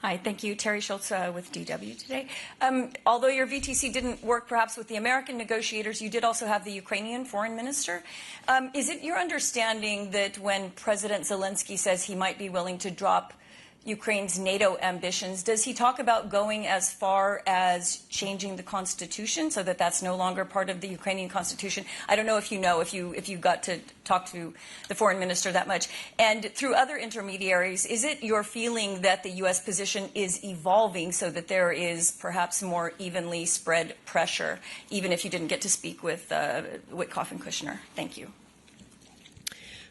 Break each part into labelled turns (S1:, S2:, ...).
S1: Hi, thank you. Terry Schultz with DW today. Although your VTC didn't work perhaps with the American negotiators, you did also have the Ukrainian foreign minister. Is it your understanding that when President Zelensky says he might be willing to drop Ukraine's NATO ambitions, does he talk about going as far as changing the constitution so that that's no longer part of the Ukrainian constitution? I don't know if you got to talk to the foreign minister that much. And through other intermediaries, is it your feeling that the U.S. position is evolving so that there is perhaps more evenly spread pressure, even if you didn't get to speak with Witkoff and Kushner? Thank you.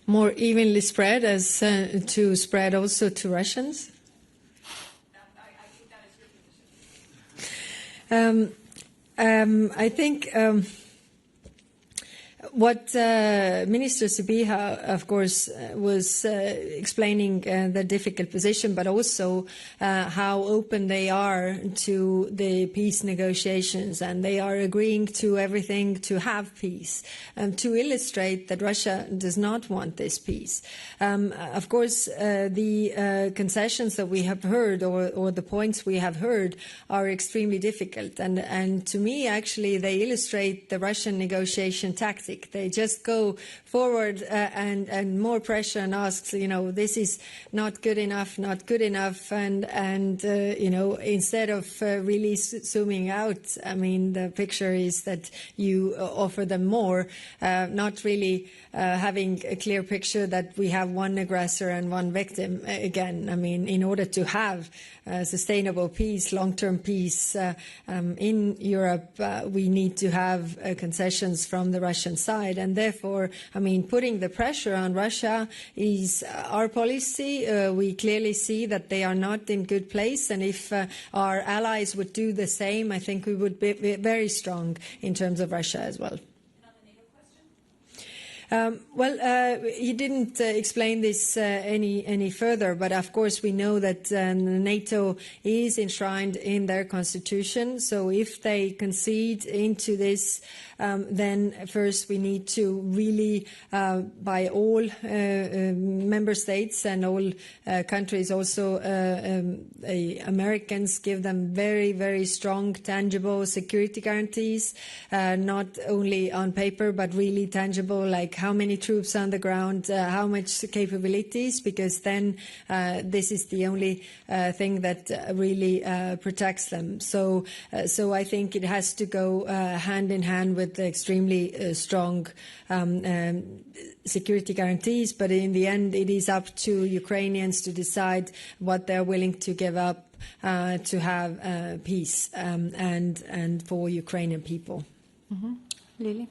S2: More evenly spread as to spread also to Russians?
S1: I think that is your position.
S2: I think what Minister Sybiha, of course, was explaining the difficult position, but also how open they are to the peace negotiations, and they are agreeing to everything to have peace, to illustrate that Russia does not want this peace. Of course, the concessions that we have heard, or the points we have heard, are extremely difficult, and to me, actually, they illustrate the Russian negotiation tactic. They just go forward and more pressure and asks, this is not good enough, and instead of really zooming out, I mean, the picture is that you offer them more, not really having a clear picture that we have one aggressor and one victim again. I mean, in order to have sustainable peace, long-term peace in Europe, we need to have concessions from the Russian side. And therefore, I mean, putting the pressure on Russia is our policy. We clearly see that they are not in good place. And if our allies would do the same, I think we would be very strong in terms of Russia as well. He didn't explain this any further, but of course we know that NATO is enshrined in their constitution. So if they concede into this, then first we need to really, by all member states and all countries, also Americans, give them very, very strong, tangible security guarantees, not only on paper, but really tangible, like how many troops on the ground, how much capabilities, because then this is the only thing that really protects them. So I think it has to go hand in hand with the extremely strong security guarantees. But in the end, it is up to Ukrainians to decide what they're willing to give up to have peace and for Ukrainian people.
S3: Lily?